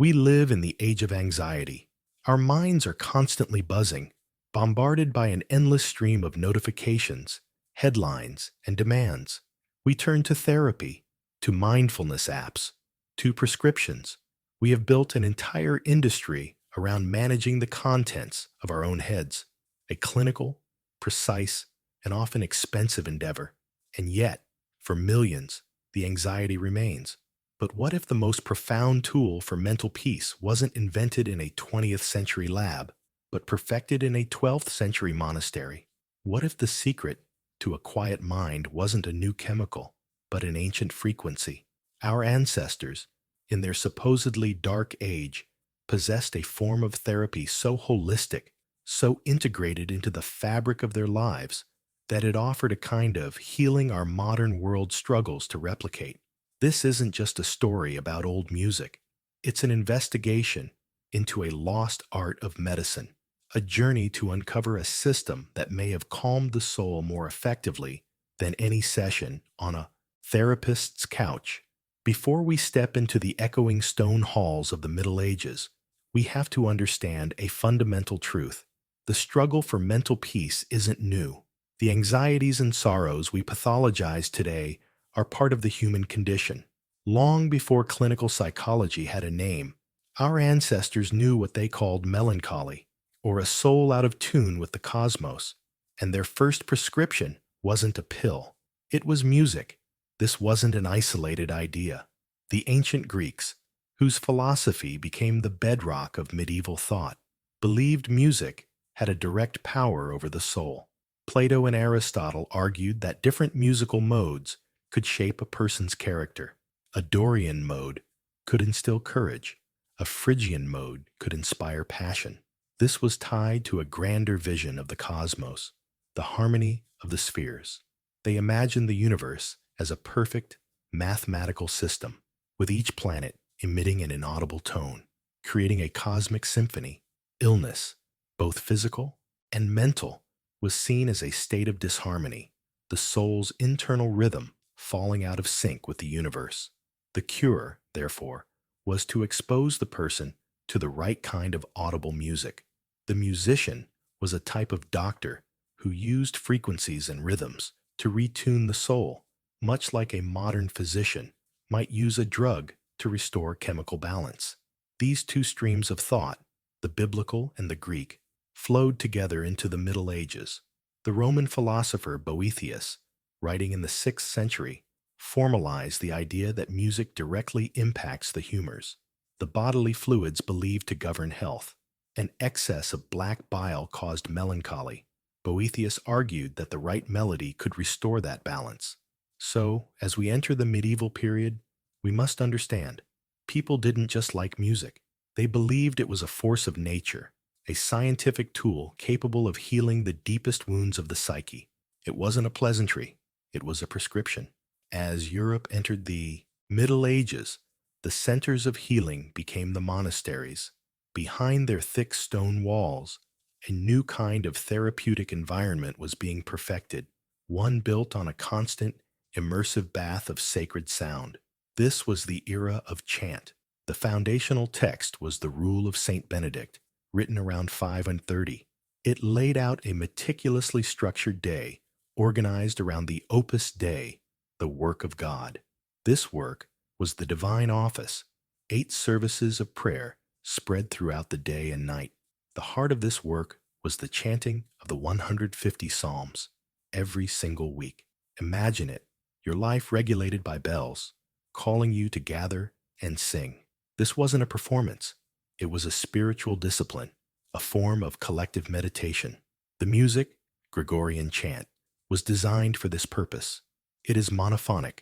We live in the age of anxiety. Our minds are constantly buzzing, bombarded by an endless stream of notifications, headlines, and demands. We turn to therapy, to mindfulness apps, to prescriptions. We have built an entire industry around managing the contents of our own heads, a clinical, precise, and often expensive endeavor. And yet, for millions, the anxiety remains. But what if the most profound tool for mental peace wasn't invented in a 20th century lab, but perfected in a 12th century monastery? What if the secret to a quiet mind wasn't a new chemical, but an ancient frequency? Our ancestors, in their supposedly dark age, possessed a form of therapy so holistic, so integrated into the fabric of their lives, that it offered a kind of healing our modern world struggles to replicate. This isn't just a story about old music. It's an investigation into a lost art of medicine, a journey to uncover a system that may have calmed the soul more effectively than any session on a therapist's couch. Before we step into the echoing stone halls of the Middle Ages, we have to understand a fundamental truth. The struggle for mental peace isn't new. The anxieties and sorrows we pathologize today are part of the human condition. Long before clinical psychology had a name, our ancestors knew what they called melancholy, or a soul out of tune with the cosmos, and their first prescription wasn't a pill. It was music. This wasn't an isolated idea. The ancient Greeks, whose philosophy became the bedrock of medieval thought, believed music had a direct power over the soul. Plato and Aristotle argued that different musical modes could shape a person's character. A Dorian mode could instill courage. A Phrygian mode could inspire passion. This was tied to a grander vision of the cosmos, the harmony of the spheres. They imagined the universe as a perfect mathematical system, with each planet emitting an inaudible tone, creating a cosmic symphony. Illness, both physical and mental, was seen as a state of disharmony, the soul's internal rhythm falling out of sync with the universe. The cure, therefore, was to expose the person to the right kind of audible music. The musician was a type of doctor who used frequencies and rhythms to retune the soul, much like a modern physician might use a drug to restore chemical balance. These two streams of thought, the biblical and the Greek, flowed together into the Middle Ages. The Roman philosopher Boethius, writing in the 6th century, formalized the idea that music directly impacts the humors, the bodily fluids believed to govern health. An excess of black bile caused melancholy. Boethius argued that the right melody could restore that balance. So, as we enter the medieval period, we must understand, people didn't just like music. They believed it was a force of nature, a scientific tool capable of healing the deepest wounds of the psyche. It wasn't a pleasantry, it was a prescription. As Europe entered the Middle Ages, the centers of healing became the monasteries. Behind their thick stone walls, a new kind of therapeutic environment was being perfected, one built on a constant, immersive bath of sacred sound. This was the era of chant. The foundational text was the Rule of Saint Benedict, written around 530. It laid out a meticulously structured day, organized around the Opus Dei, the work of God. This work was the divine office, 8 services of prayer spread throughout the day and night. The heart of this work was the chanting of the 150 Psalms every single week. Imagine it, your life regulated by bells, calling you to gather and sing. This wasn't a performance. It was a spiritual discipline, a form of collective meditation. The music, Gregorian chant, was designed for this purpose. It is monophonic,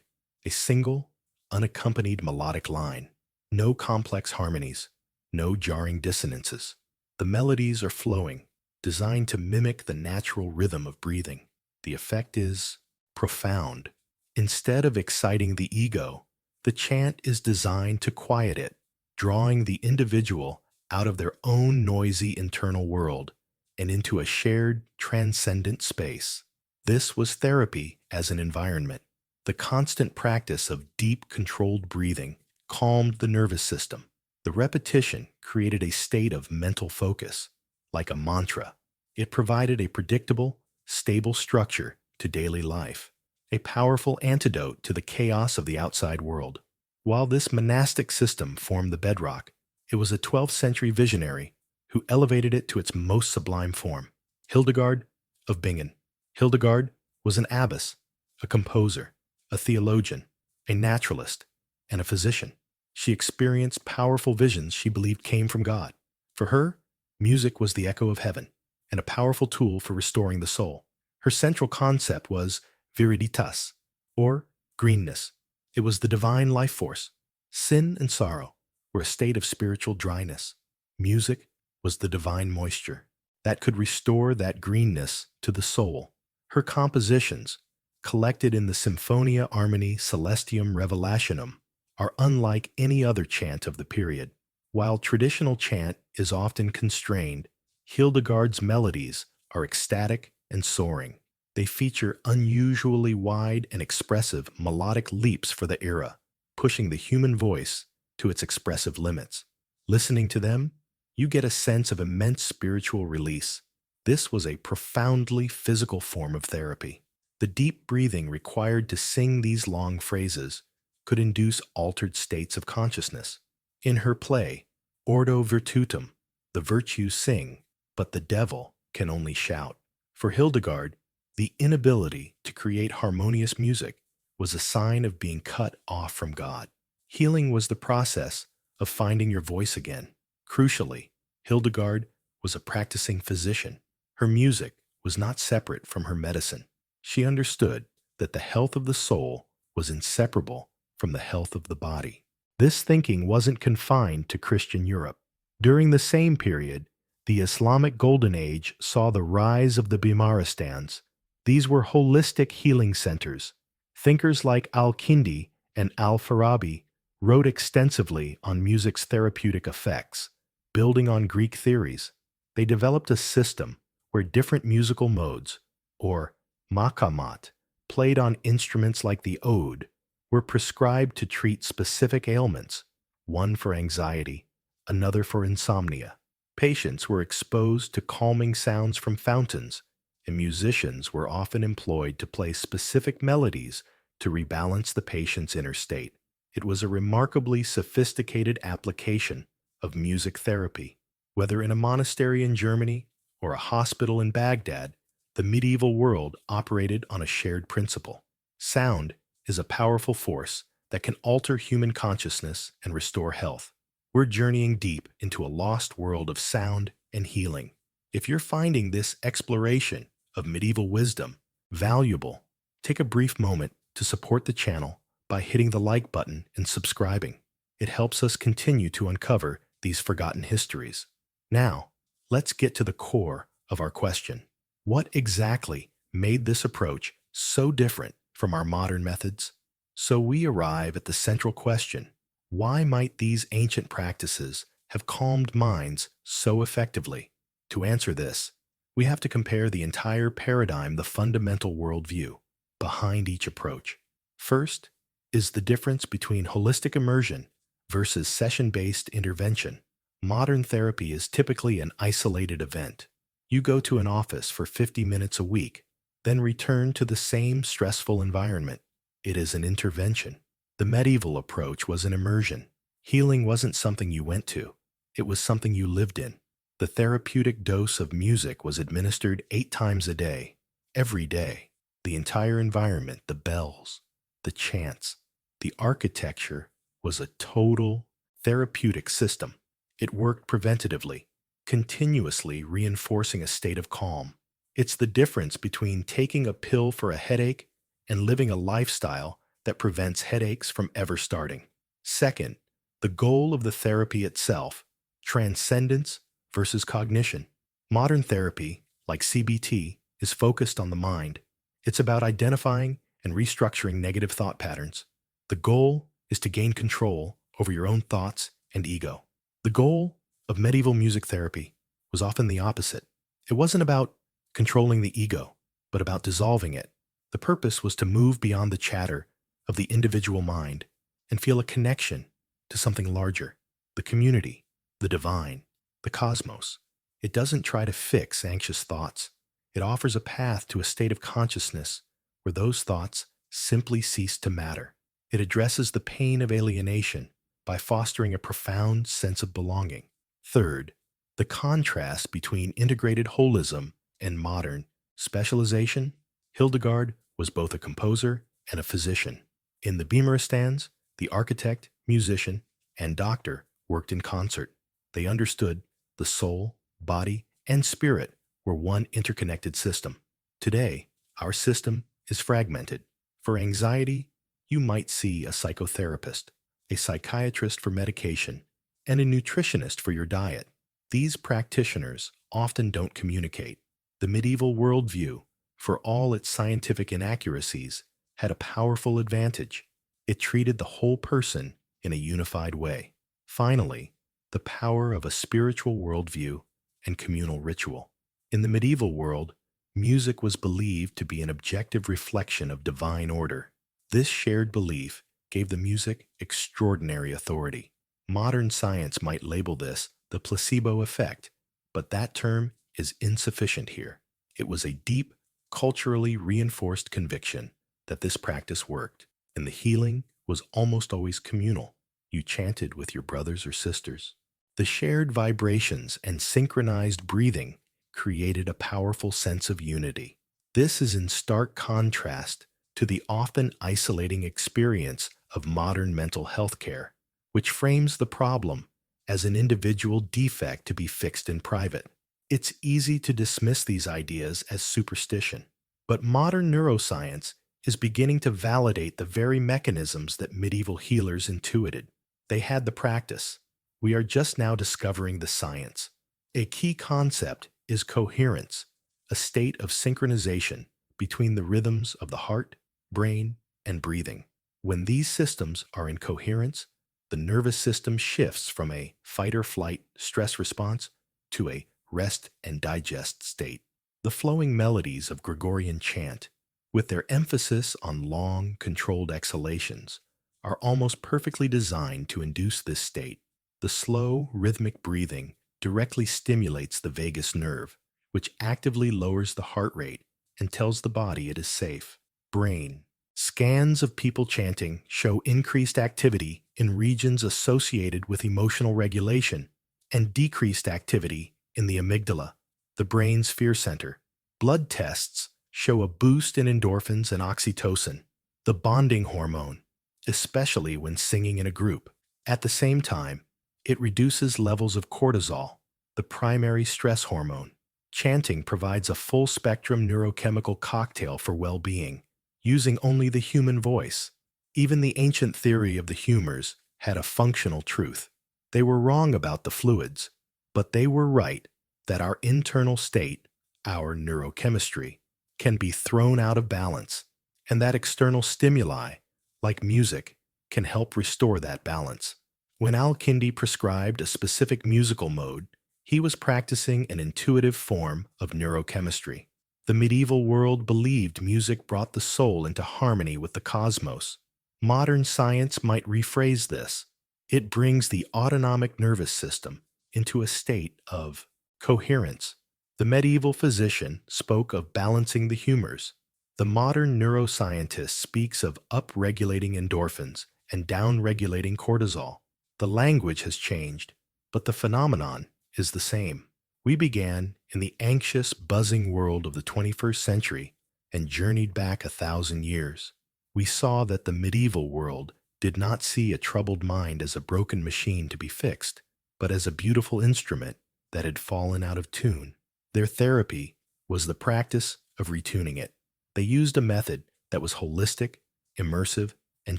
a single, unaccompanied melodic line. No complex harmonies, no jarring dissonances. The melodies are flowing, designed to mimic the natural rhythm of breathing. The effect is profound. Instead of exciting the ego, the chant is designed to quiet it, drawing the individual out of their own noisy internal world and into a shared, transcendent space. This was therapy as an environment. The constant practice of deep, controlled breathing calmed the nervous system, The repetition created a state of mental focus, like a mantra. It provided a predictable, stable structure to daily life, a powerful antidote to the chaos of the outside world. While this monastic system formed the bedrock, it was a 12th century visionary who elevated it to its most sublime form. Hildegard of Bingen. Hildegard was an abbess, a composer, a theologian, a naturalist, and a physician. She experienced powerful visions she believed came from God. For her, music was the echo of heaven and a powerful tool for restoring the soul. Her central concept was viriditas, or greenness. It was the divine life force. Sin and sorrow were a state of spiritual dryness. Music was the divine moisture that could restore that greenness to the soul. Her compositions, collected in the Symphonia Armini Celestium Revelationum, are unlike any other chant of the period. While traditional chant is often constrained, Hildegard's melodies are ecstatic and soaring. They feature unusually wide and expressive melodic leaps for the era, pushing the human voice to its expressive limits. Listening to them, you get a sense of immense spiritual release. This was a profoundly physical form of therapy. The deep breathing required to sing these long phrases could induce altered states of consciousness. In her play, Ordo Virtutum, the virtues sing, but the devil can only shout. For Hildegard, the inability to create harmonious music was a sign of being cut off from God. Healing was the process of finding your voice again. Crucially, Hildegard was a practicing physician. Her music was not separate from her medicine. She understood that the health of the soul was inseparable from the health of the body. This thinking wasn't confined to Christian Europe. During the same period, the Islamic Golden Age saw the rise of the Bimaristans. These were holistic healing centers. Thinkers like Al-Kindi and Al-Farabi wrote extensively on music's therapeutic effects. Building on Greek theories, they developed a system where different musical modes, or makamat, played on instruments like the oud, were prescribed to treat specific ailments, one for anxiety, another for insomnia. Patients were exposed to calming sounds from fountains, and musicians were often employed to play specific melodies to rebalance the patient's inner state. It was a remarkably sophisticated application of music therapy. Whether in a monastery in Germany or a hospital in Baghdad, the medieval world operated on a shared principle. Sound is a powerful force that can alter human consciousness and restore health. We're journeying deep into a lost world of sound and healing. If you're finding this exploration of medieval wisdom valuable, take a brief moment to support the channel by hitting the like button and subscribing. It helps us continue to uncover these forgotten histories. Now, let's get to the core of our question. What exactly made this approach so different from our modern methods? So we arrive at the central question: why might these ancient practices have calmed minds so effectively? To answer this, we have to compare the entire paradigm, the fundamental worldview behind each approach. First is the difference between holistic immersion versus session-based intervention. Modern therapy is typically an isolated event. You go to an office for 50 minutes a week, then return to the same stressful environment. It is an intervention. The medieval approach was an immersion. Healing wasn't something you went to. It was something you lived in. The therapeutic dose of music was administered 8 times a day, every day. The entire environment, the bells, the chants, the architecture was a total therapeutic system. It worked preventatively, continuously reinforcing a state of calm. It's the difference between taking a pill for a headache and living a lifestyle that prevents headaches from ever starting. Second, the goal of the therapy itself, transcendence versus cognition. Modern therapy, like CBT, is focused on the mind. It's about identifying and restructuring negative thought patterns. The goal is to gain control over your own thoughts and ego. The goal of medieval music therapy was often the opposite. It wasn't about controlling the ego, but about dissolving it. The purpose was to move beyond the chatter of the individual mind and feel a connection to something larger. the community, the divine, the cosmos. It doesn't try to fix anxious thoughts. It offers a path to a state of consciousness where those thoughts simply cease to matter. It addresses the pain of alienation by fostering a profound sense of belonging. Third, the contrast between integrated holism and modern specialization. Hildegard was both a composer and a physician. In the Beameristans, the architect, musician, and doctor worked in concert. They understood the soul, body, and spirit were one interconnected system. Today, our system is fragmented. For anxiety, you might see a psychotherapist, a psychiatrist for medication, and a nutritionist for your diet. These practitioners often don't communicate. The medieval worldview, for all its scientific inaccuracies, had a powerful advantage. It treated the whole person in a unified way. Finally, the power of a spiritual worldview and communal ritual. In the medieval world, music was believed to be an objective reflection of divine order. This shared belief gave the music extraordinary authority. Modern science might label this the placebo effect, but that term is insufficient here. It was a deep, culturally reinforced conviction that this practice worked, and the healing was almost always communal. You chanted with your brothers or sisters. The shared vibrations and synchronized breathing created a powerful sense of unity. This is in stark contrast to the often isolating experience of modern mental health care, which frames the problem as an individual defect to be fixed in private. It's easy to dismiss these ideas as superstition, but modern neuroscience is beginning to validate the very mechanisms that medieval healers intuited. They had the practice. We are just now discovering the science. A key concept is coherence, a state of synchronization between the rhythms of the heart, brain, and breathing. When these systems are in coherence, the nervous system shifts from a fight-or-flight stress response to a rest and digest state. The flowing melodies of Gregorian chant, with their emphasis on long, controlled exhalations, are almost perfectly designed to induce this state. The slow, rhythmic breathing directly stimulates the vagus nerve, which actively lowers the heart rate and tells the body it is safe. Brain. Scans of people chanting show increased activity in regions associated with emotional regulation and decreased activity in the amygdala, the brain's fear center. Blood tests show a boost in endorphins and oxytocin, the bonding hormone, especially when singing in a group. At the same time, it reduces levels of cortisol, the primary stress hormone. Chanting provides a full-spectrum neurochemical cocktail for well-being, using only the human voice. Even the ancient theory of the humors had a functional truth. They were wrong about the fluids, but they were right that our internal state, our neurochemistry, can be thrown out of balance, and that external stimuli, like music, can help restore that balance. When Al-Kindi prescribed a specific musical mode, he was practicing an intuitive form of neurochemistry. The medieval world believed music brought the soul into harmony with the cosmos. Modern science might rephrase this. It brings the autonomic nervous system into a state of coherence. The medieval physician spoke of balancing the humors. The modern neuroscientist speaks of up-regulating endorphins and down-regulating cortisol. The language has changed, but the phenomenon is the same. We began in the anxious, buzzing world of the 21st century and journeyed back 1,000 years. We saw that the medieval world did not see a troubled mind as a broken machine to be fixed, but as a beautiful instrument that had fallen out of tune. Their therapy was the practice of retuning it. They used a method that was holistic, immersive, and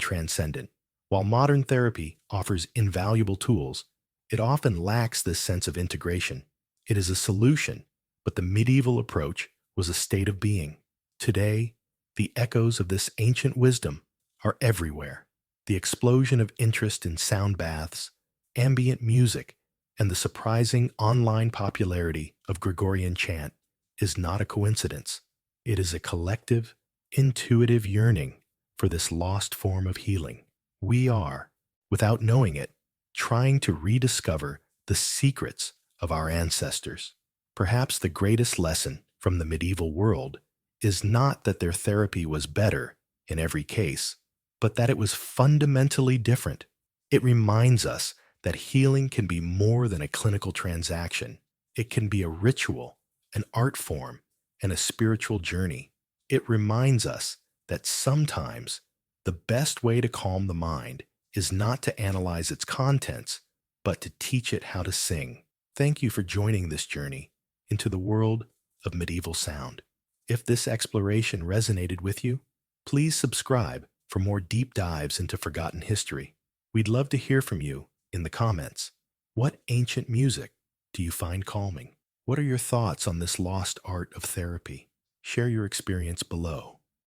transcendent. While modern therapy offers invaluable tools, it often lacks this sense of integration. It is a solution, but the medieval approach was a state of being. Today, the echoes of this ancient wisdom are everywhere. The explosion of interest in sound baths, ambient music, and the surprising online popularity of Gregorian chant is not a coincidence. It is a collective, intuitive yearning for this lost form of healing. We are, without knowing it, trying to rediscover the secrets of our ancestors. Perhaps the greatest lesson from the medieval world is not that their therapy was better in every case, but that it was fundamentally different. It reminds us that healing can be more than a clinical transaction. It can be a ritual, an art form, and a spiritual journey. It reminds us that sometimes the best way to calm the mind is not to analyze its contents, but to teach it how to sing. Thank you for joining this journey into the world of medieval sound. If this exploration resonated with you, please subscribe for more deep dives into forgotten history. We'd love to hear from you in the comments. What ancient music do you find calming? What are your thoughts on this lost art of therapy? Share your experience below.